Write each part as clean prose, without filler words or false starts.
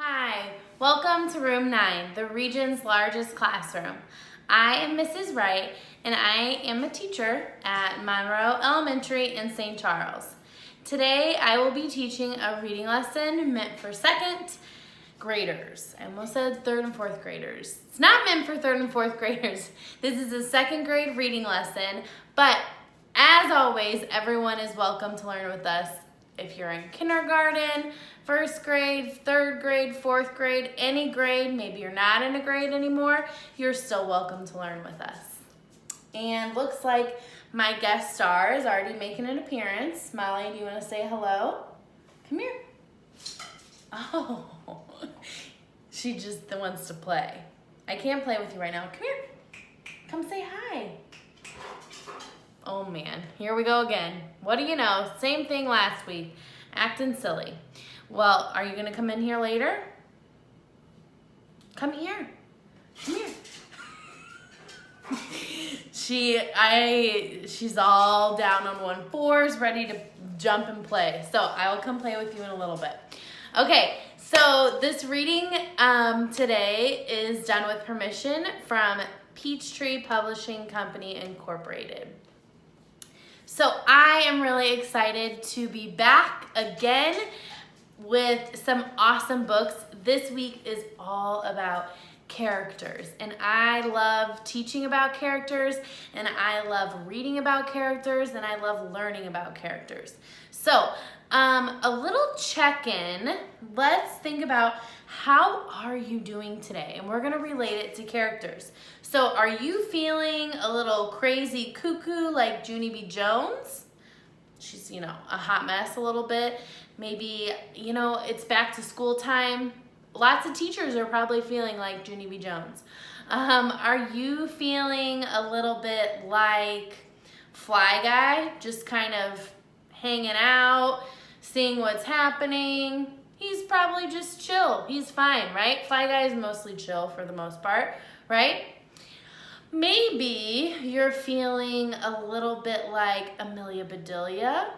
Hi, welcome to room 9, the region's largest classroom. I am Mrs. Wright and I am a teacher at Monroe Elementary in St. Charles. Today I will be teaching a reading lesson meant for second graders. I almost said third and fourth graders. It's not meant for third and fourth graders. This is a second grade reading lesson, but as always, everyone is welcome to learn with us. If you're in kindergarten, first grade, third grade, fourth grade, any grade, maybe you're not in a grade anymore, you're still welcome to learn with us. And looks like my guest star is already making an appearance. Molly, do you want to say hello? Come here. Oh, she just wants to play. I can't play with you right now. Come here. Come say hi. Oh man, here we go again. What do you know? Same thing last week, acting silly. Well, are you gonna come in here later? Come here. Come here. She's all down on 1-4s, ready to jump and play. So I will come play with you in a little bit. Okay, so this reading today is done with permission from Peachtree Publishing Company Incorporated. So I am really excited to be back again with some awesome books. This week is all about characters, and I love teaching about characters, and I love reading about characters, and I love learning about characters. So a little check-in. Let's think about how are you doing today, and we're gonna relate it to characters. So are you feeling a little crazy cuckoo like Junie B. Jones? She's, a hot mess a little bit. Maybe, it's back to school time. Lots of teachers are probably feeling like Junie B. Jones. Are you feeling a little bit like Fly Guy, just kind of hanging out, seeing what's happening? He's probably just chill. He's fine, right? Fly Guy is mostly chill for the most part, right? Maybe you're feeling a little bit like Amelia Bedelia.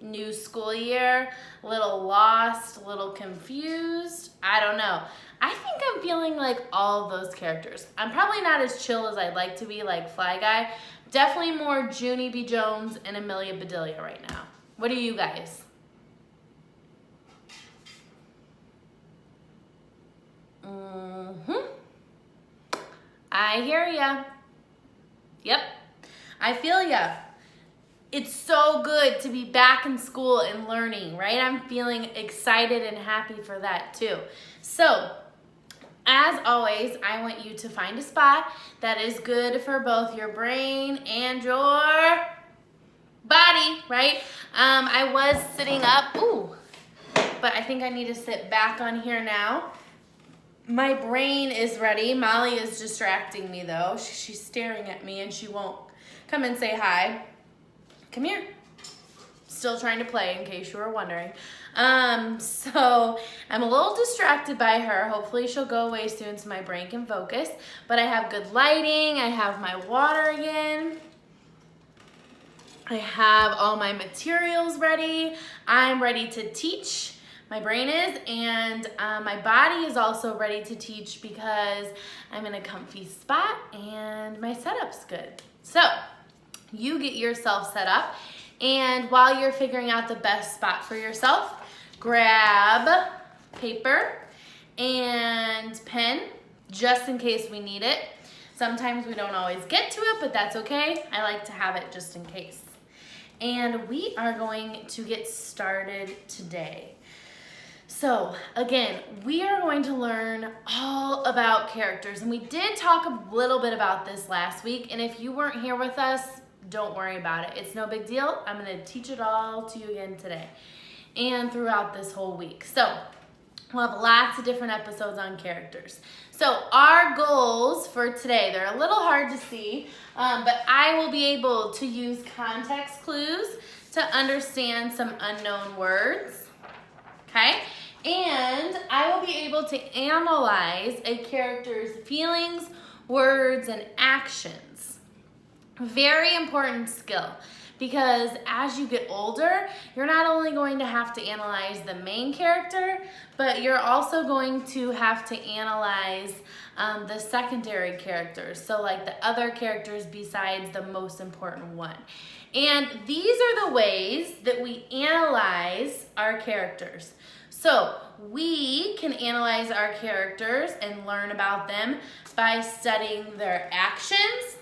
New school year, a little lost, a little confused. I don't know. I think I'm feeling like all of those characters. I'm probably not as chill as I'd like to be like Fly Guy. Definitely more Junie B. Jones and Amelia Bedelia right now. What are you guys? I hear ya. Yep, I feel ya. It's so good to be back in school and learning, right? I'm feeling excited and happy for that too. So, as always, I want you to find a spot that is good for both your brain and your body, right? I was sitting up, but I think I need to sit back on here now. My brain is ready. Molly is distracting me though. She's staring at me and she won't come and say hi. Come here. Still trying to play in case you were wondering. So I'm a little distracted by her. Hopefully she'll go away soon so my brain can focus. But I have good lighting. I have my water again. I have all my materials ready. I'm ready to teach. My brain is, and my body is also ready to teach because I'm in a comfy spot and my setup's good. So you get yourself set up, and while you're figuring out the best spot for yourself, grab paper and pen just in case we need it. Sometimes we don't always get to it, but that's okay. I like to have it just in case. And we are going to get started today. So again, we are going to learn all about characters, and we did talk a little bit about this last week, and if you weren't here with us, don't worry about it. It's no big deal. I'm going to teach it all to you again today and throughout this whole week. So we'll have lots of different episodes on characters. So our goals for today, they're a little hard to see, but I will be able to use context clues to understand some unknown words, okay? And I will be able to analyze a character's feelings, words, and actions. Very important skill because as you get older, you're not only going to have to analyze the main character, but you're also going to have to analyze the secondary characters. So like the other characters besides the most important one. And these are the ways that we analyze our characters. So we can analyze our characters and learn about them by studying their actions,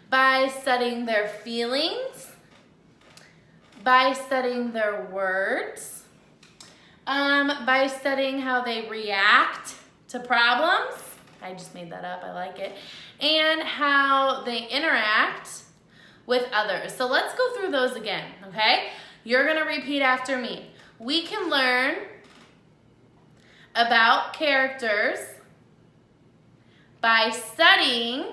by studying their feelings, by studying their words, by studying how they react to problems. I just made that up, I like it. And how they interact with others. So let's go through those again, okay? You're gonna repeat after me. We can learn about characters by studying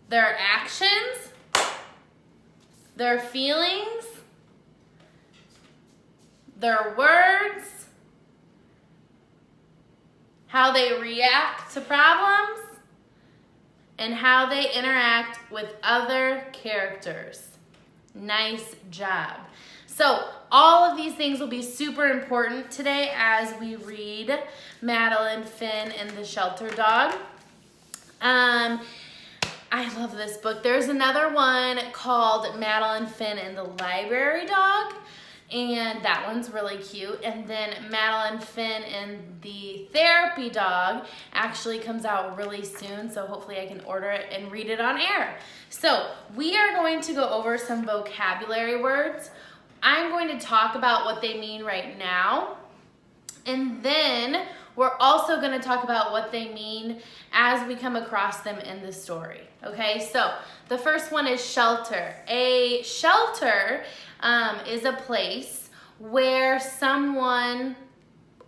their actions, their feelings, their words, how they react to problems, and how they interact with other characters. Nice job. So all of these things will be super important today as we read Madeline Finn and the Shelter Dog. I love this book. There's another one called Madeline Finn and the Library Dog, and that one's really cute. And then Madeline Finn and the Therapy Dog actually comes out really soon, so hopefully I can order it and read it on air. So we are going to go over some vocabulary words. I'm going to talk about what they mean right now, and then we're also going to talk about what they mean as we come across them in the story. Okay, so the first one is shelter. A shelter is a place where someone,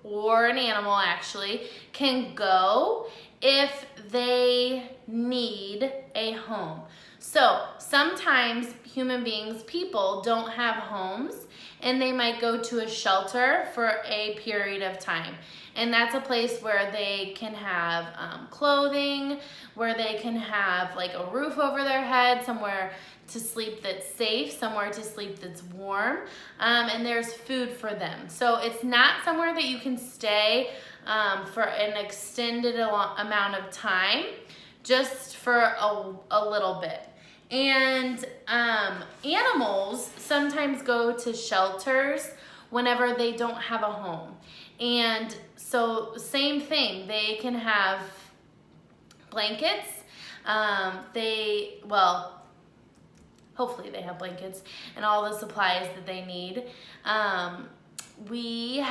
or an animal actually, can go if they need a home. So sometimes human beings, people, don't have homes, and they might go to a shelter for a period of time. And that's a place where they can have clothing, where they can have like a roof over their head, somewhere to sleep that's safe, somewhere to sleep that's warm, and there's food for them. So it's not somewhere that you can stay for an extended amount of time, just for a little bit. And animals sometimes go to shelters whenever they don't have a home. And so same thing, they can have blankets. Hopefully they have blankets and all the supplies that they need. We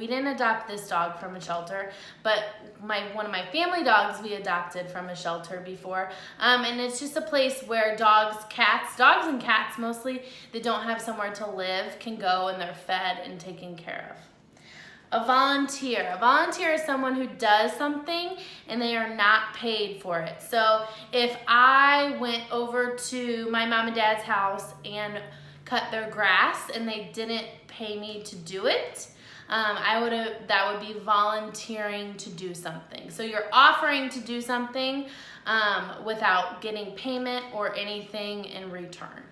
didn't adopt this dog from a shelter, but one of my family dogs we adopted from a shelter before. And it's just a place where dogs and cats mostly, that don't have somewhere to live, can go and they're fed and taken care of. A volunteer. A volunteer is someone who does something and they are not paid for it. So if I went over to my mom and dad's house and cut their grass and they didn't pay me to do it, that would be volunteering to do something. So you're offering to do something without getting payment or anything in return.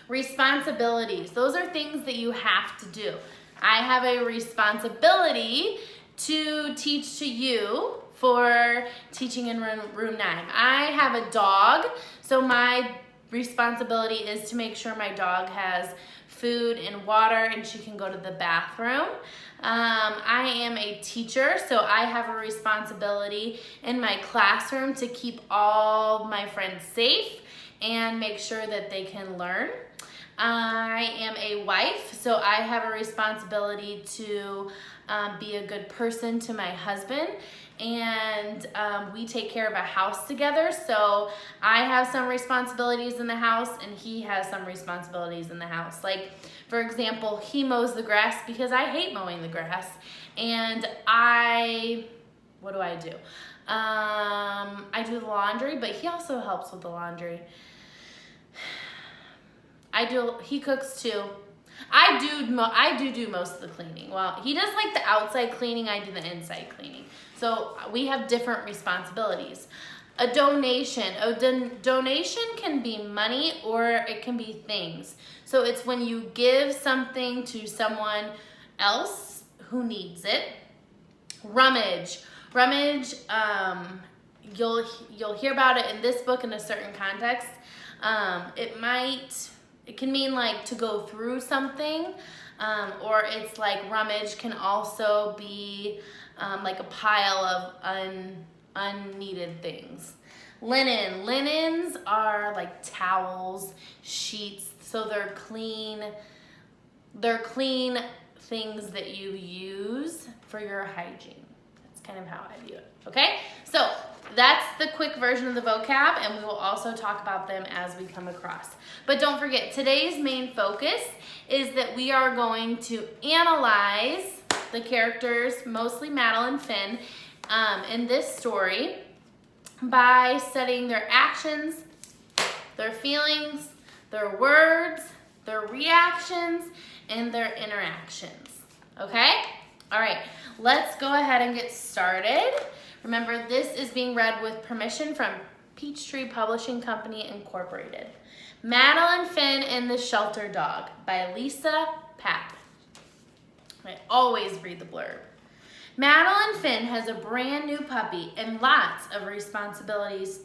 Responsibilities. Those are things that you have to do. I have a responsibility to teach to you for teaching in room 9. I have a dog, so my responsibility is to make sure my dog has food and water and she can go to the bathroom. I am a teacher, so I have a responsibility in my classroom to keep all my friends safe and make sure that they can learn. I am a wife, so I have a responsibility to be a good person to my husband, and we take care of a house together. So I have some responsibilities in the house and he has some responsibilities in the house. Like, for example, he mows the grass because I hate mowing the grass, and what do I do? I do the laundry, but he also helps with the laundry. He cooks too. I do most of the cleaning. Well, he does like the outside cleaning, I do the inside cleaning. So we have different responsibilities. A donation. A donation can be money or it can be things. So it's when you give something to someone else who needs it. Rummage. Rummage, you'll hear about it in this book in a certain context. It can mean like to go through something, or it's like rummage can also be like a pile of unneeded things. Linen. Linens are like towels, sheets, so they're clean things that you use for your hygiene. That's kind of how I view it. Okay? So that's the quick version of the vocab, and we will also talk about them as we come across. But don't forget, today's main focus is that we are going to analyze the characters, mostly Madeline Finn, in this story by studying their actions, their feelings, their words, their reactions, and their interactions. Okay? All right, let's go ahead and get started. Remember, this is being read with permission from Peachtree Publishing Company, Incorporated. Madeline Finn and the Shelter Dog by Lisa Papp. I always read the blurb. Madeline Finn has a brand new puppy and lots of responsibilities.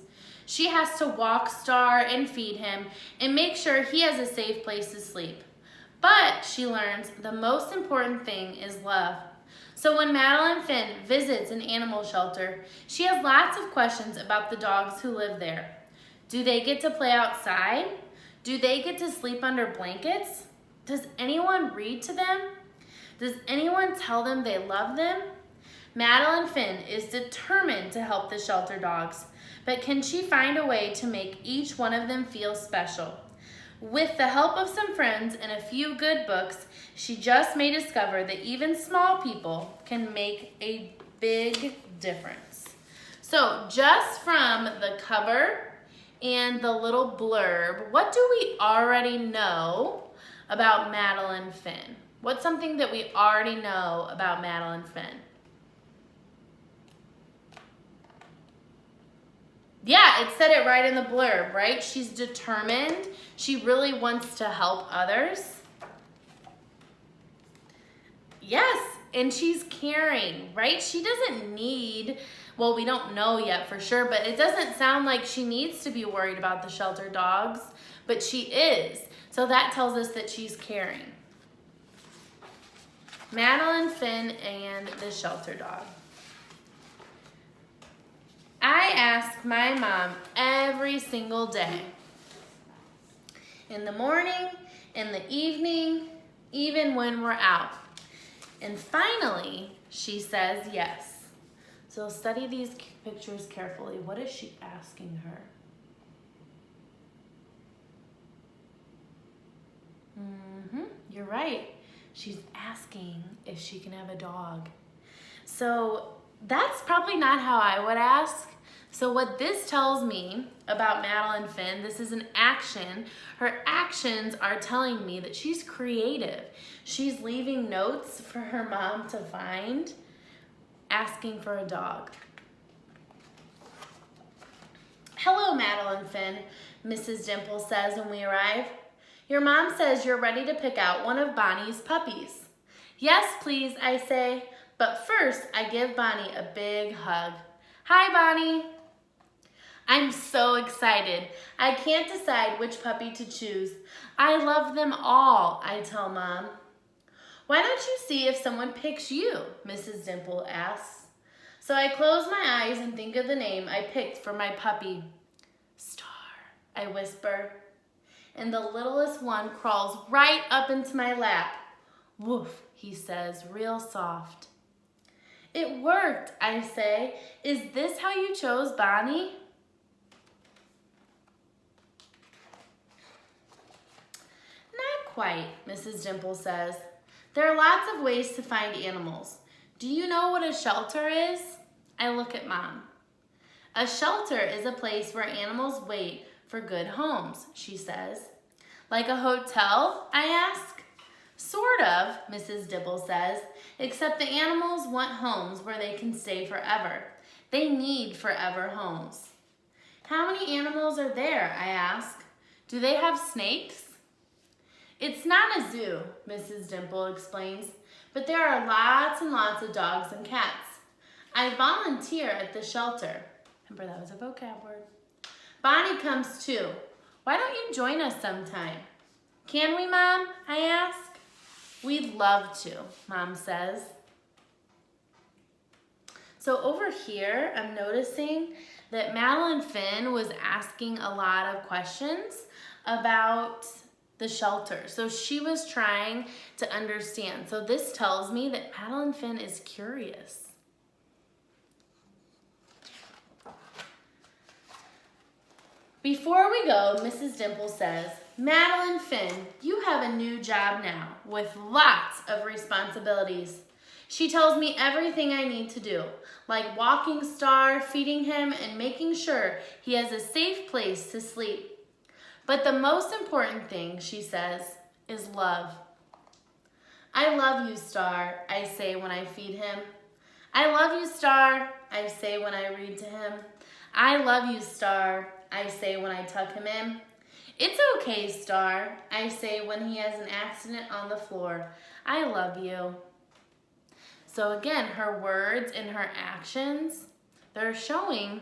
She has to walk Star and feed him and make sure he has a safe place to sleep. But she learns the most important thing is love. So when Madeline Finn visits an animal shelter, she has lots of questions about the dogs who live there. Do they get to play outside? Do they get to sleep under blankets? Does anyone read to them? Does anyone tell them they love them? Madeline Finn is determined to help the shelter dogs, but can she find a way to make each one of them feel special? With the help of some friends and a few good books, she just may discover that even small people can make a big difference. So just from the cover and the little blurb, what do we already know about Madeline Finn? What's something that we already know about Madeline Finn? Yeah, it said it right in the blurb, right? She's determined. She really wants to help others. Yes, and she's caring, right? She doesn't need, well, we don't know yet for sure, but it doesn't sound like she needs to be worried about the shelter dogs, but she is. So that tells us that she's caring. Madeline Finn and the shelter dog. I ask my mom every single day. In the morning, in the evening, even when we're out. And finally, she says yes. So study these pictures carefully. What is she asking her? You're right. She's asking if she can have a dog. So that's probably not how I would ask. So what this tells me about Madeline Finn, this is an action. Her actions are telling me that she's creative. She's leaving notes for her mom to find, asking for a dog. Hello, Madeline Finn, Mrs. Dimple says when we arrive. Your mom says you're ready to pick out one of Bonnie's puppies. Yes, please, I say. But first, I give Bonnie a big hug. Hi, Bonnie. I'm so excited. I can't decide which puppy to choose. I love them all, I tell Mom. Why don't you see if someone picks you, Mrs. Dimple asks. So I close my eyes and think of the name I picked for my puppy. Star, I whisper. And the littlest one crawls right up into my lap. Woof, he says, real soft. It worked, I say. Is this how you chose Bonnie? Not quite, Mrs. Dimple says. There are lots of ways to find animals. Do you know what a shelter is? I look at Mom. A shelter is a place where animals wait for good homes, she says. Like a hotel, I ask. Sort of, Mrs. Dibble says, except the animals want homes where they can stay forever. They need forever homes. How many animals are there? I ask. Do they have snakes? It's not a zoo, Mrs. Dimple explains, but there are lots and lots of dogs and cats. I volunteer at the shelter. Remember, that was a vocab word. Bonnie comes too. Why don't you join us sometime? Can we, Mom? I ask. We'd love to, Mom says. So over here, I'm noticing that Madeline Finn was asking a lot of questions about the shelter. So she was trying to understand. So this tells me that Madeline Finn is curious. Before we go, Mrs. Dimple says, Madeline Finn, you have a new job now with lots of responsibilities. She tells me everything I need to do, like walking Star, feeding him, and making sure he has a safe place to sleep. But the most important thing, she says, is love. I love you, Star, I say when I feed him. I love you, Star, I say when I read to him. I love you, Star, I say when I tuck him in. It's okay, Star, I say when he has an accident on the floor. I love you. So again, her words and her actions, they're showing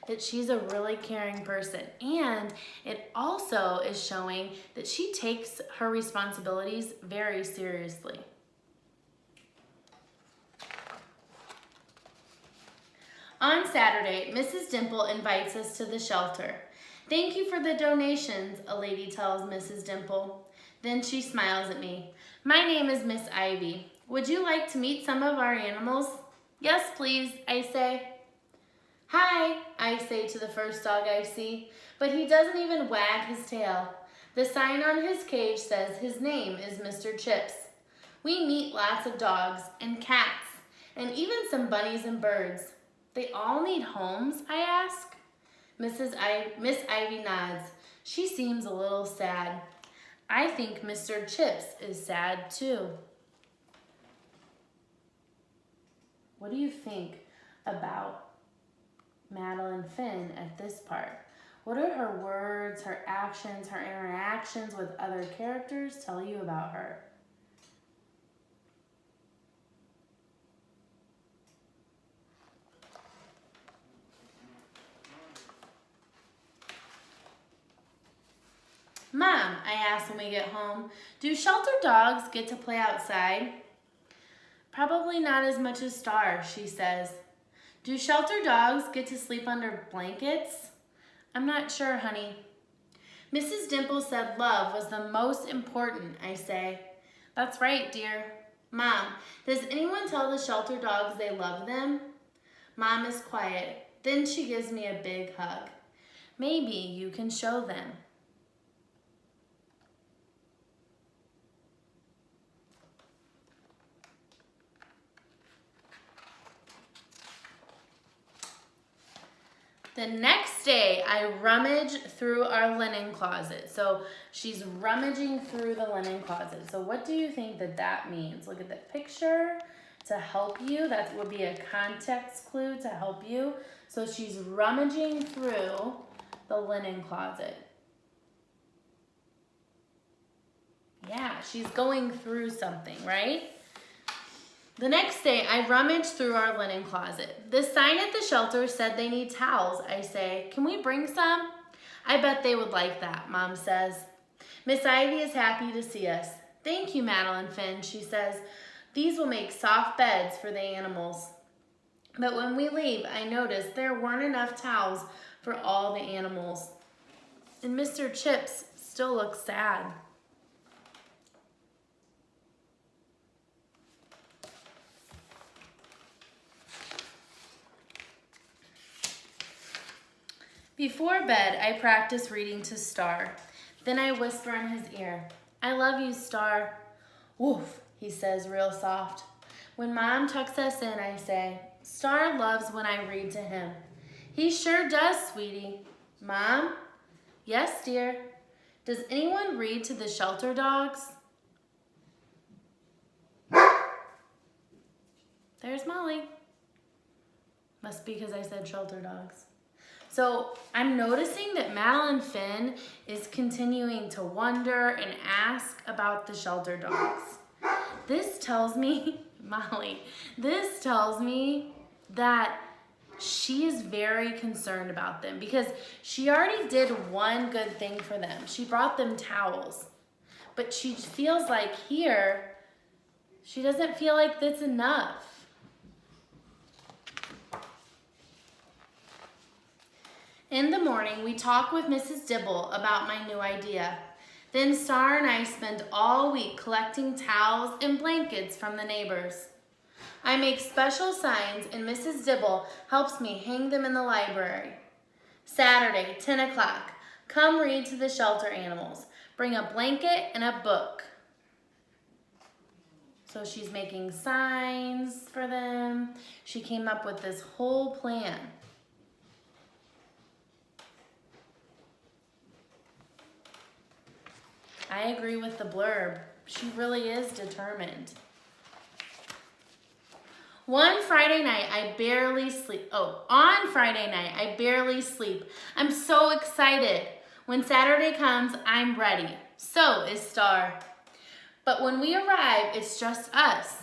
that she's a really caring person. And it also is showing that she takes her responsibilities very seriously. On Saturday, Mrs. Dimple invites us to the shelter. Thank you for the donations, a lady tells Mrs. Dimple. Then she smiles at me. My name is Miss Ivy. Would you like to meet some of our animals? Yes, please, I say. Hi, I say to the first dog I see, but he doesn't even wag his tail. The sign on his cage says his name is Mr. Chips. We meet lots of dogs and cats and even some bunnies and birds. They all need homes, I ask. Miss Ivy nods. She seems a little sad. I think Mr. Chips is sad too. What do you think about Madeline Finn at this part? What do her words, her actions, her interactions with other characters tell you about her? Mom, I ask when we get home, do shelter dogs get to play outside? Probably not as much as Star, she says. Do shelter dogs get to sleep under blankets? I'm not sure, honey. Mrs. Dimple said love was the most important, I say. That's right, dear. Mom, does anyone tell the shelter dogs they love them? Mom is quiet. Then she gives me a big hug. Maybe you can show them. The next day, I rummage through our linen closet. So she's rummaging through the linen closet. So what do you think that means? Look at the picture to help you. That would be a context clue to help you. So she's rummaging through the linen closet. Yeah, she's going through something, right? The next day, I rummage through our linen closet. The sign at the shelter said they need towels. I say, can we bring some? I bet they would like that, Mom says. Miss Ivy is happy to see us. Thank you, Madeline Finn, she says. These will make soft beds for the animals. But when we leave, I notice there weren't enough towels for all the animals. And Mr. Chips still looks sad. Before bed, I practice reading to Star. Then I whisper in his ear, I love you, Star. Woof, he says real soft. When Mom tucks us in, I say, Star loves when I read to him. He sure does, sweetie. Mom? Yes, dear. Does anyone read to the shelter dogs? There's Molly. Must be because I said shelter dogs. So I'm noticing that Madeline Finn is continuing to wonder and ask about the shelter dogs. This tells me, Molly, this tells me that she is very concerned about them because she already did one good thing for them. She brought them towels. But she feels like here, she doesn't feel like that's enough. In the morning, we talk with Mrs. Dibble about my new idea. Then Star and I spend all week collecting towels and blankets from the neighbors. I make special signs and Mrs. Dibble helps me hang them in the library. Saturday, 10 o'clock, come read to the shelter animals. Bring a blanket and a book. So she's making signs for them. She came up with this whole plan. I agree with the blurb. She really is determined. On Friday night, I barely sleep. I'm so excited. When Saturday comes, I'm ready. So is Star. But when we arrive, it's just us.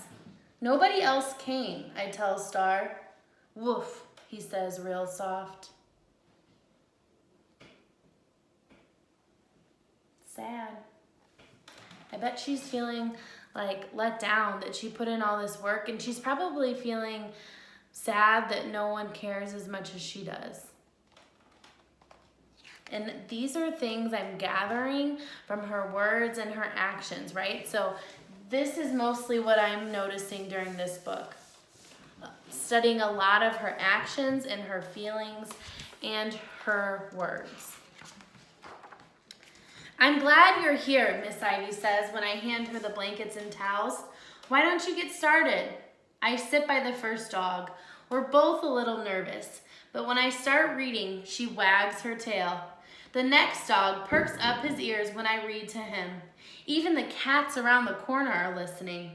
Nobody else came, I tell Star. Woof, he says real soft. Sad. I bet she's feeling like let down that she put in all this work, and she's probably feeling sad that no one cares as much as she does. And these are things I'm gathering from her words and her actions, right? So this is mostly what I'm noticing during this book. Studying a lot of her actions and her feelings and her words. I'm glad you're here, Miss Ivy says when I hand her the blankets and towels. Why don't you get started? I sit by the first dog. We're both a little nervous, but when I start reading, she wags her tail. The next dog perks up his ears when I read to him. Even the cats around the corner are listening.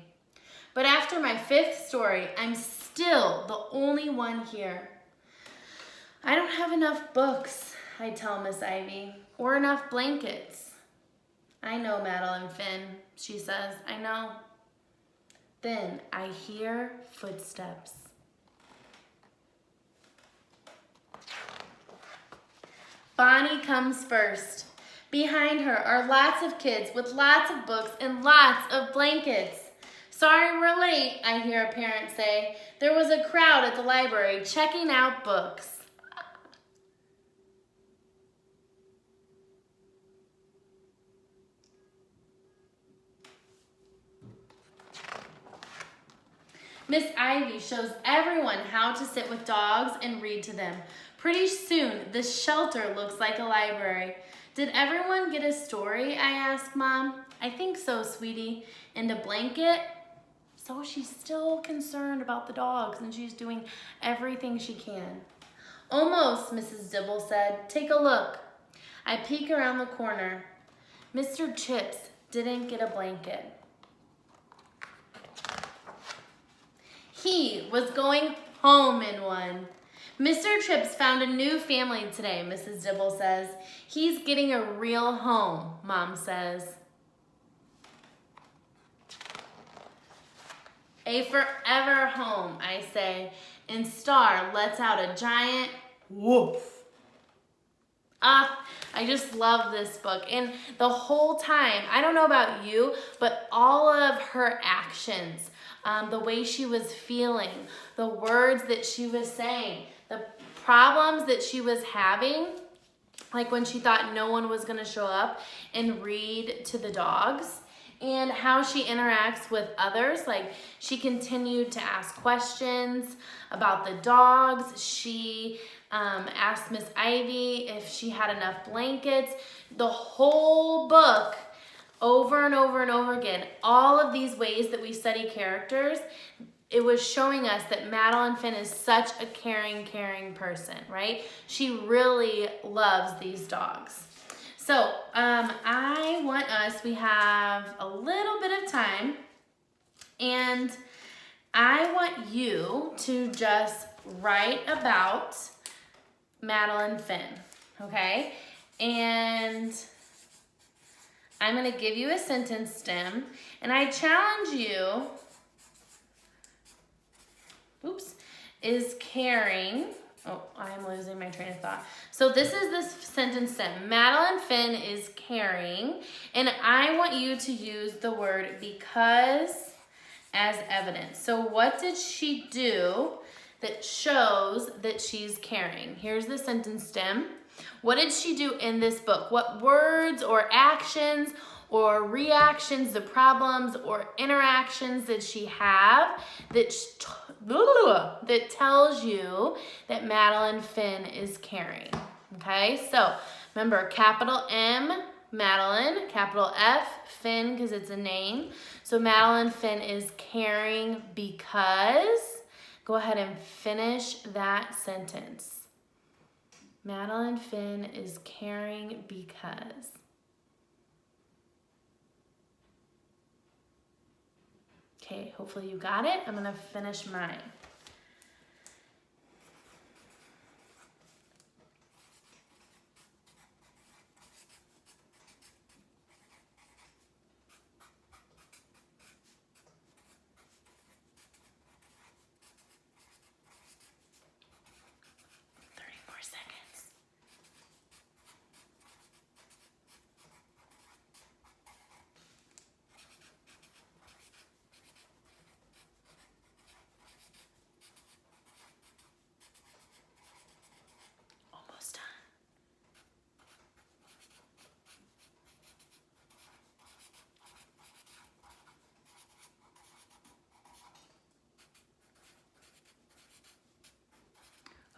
But after my 5th story, I'm still the only one here. I don't have enough books, I tell Miss Ivy, or enough blankets. I know, Madeline Finn, she says, I know. Then I hear footsteps. Bonnie comes first. Behind her are lots of kids with lots of books and lots of blankets. Sorry we're late, I hear a parent say. There was a crowd at the library checking out books. Miss Ivy shows everyone how to sit with dogs and read to them. Pretty soon, the shelter looks like a library. Did everyone get a story? I ask Mom. I think so, sweetie. And a blanket? So she's still concerned about the dogs and she's doing everything she can. Almost, Mrs. Dibble said. Take a look. I peek around the corner. Mr. Chips didn't get a blanket. He was going home in one. Mr. Chips found a new family today, Mrs. Dibble says. He's getting a real home, Mom says. A forever home, I say, and Star lets out a giant woof. I just love this book. And the whole time, I don't know about you, but all of her actions, the way she was feeling, the words that she was saying, the problems that she was having, like when she thought no one was going to show up and read to the dogs, and how she interacts with others. Like she continued to ask questions about the dogs. She asked Miss Ivy if she had enough blankets. The whole book, over and over and over again, all of these ways that we study characters, it was showing us that Madeline Finn is such a caring person, right? She really loves these dogs. So I want us, we have a little bit of time, and I want you to just write about Madeline Finn, okay? And I'm gonna give you a sentence stem, and I challenge you, is caring, oh, I'm losing my train of thought. So this is this sentence stem. Madeline Finn is caring, and I want you to use the word because as evidence. So what did she do that shows that she's caring? Here's the sentence stem. What did she do in this book? What words or actions or reactions to problems or interactions did she have that tells you that Madeline Finn is caring? Okay, so remember, capital M, Madeline, capital F, Finn, because it's a name. So Madeline Finn is caring because, go ahead and finish that sentence. Madeline Finn is caring because. Okay, hopefully you got it. I'm gonna finish mine.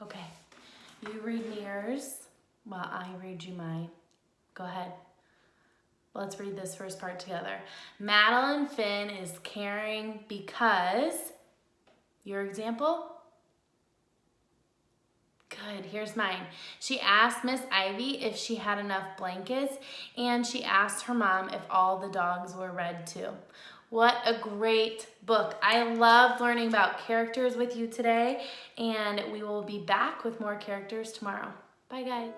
Okay, you read me yours while I read you mine. Go ahead. Let's read this first part together. Madeline Finn is caring because, your example? Good, here's mine. She asked Miss Ivy if she had enough blankets, and she asked her mom if all the dogs were read too. What a great book. I loved learning about characters with you today, and we will be back with more characters tomorrow. Bye, guys.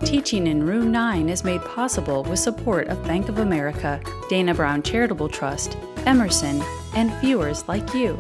Teaching in Room 9 is made possible with support of Bank of America, Dana Brown Charitable Trust, Emerson, and viewers like you.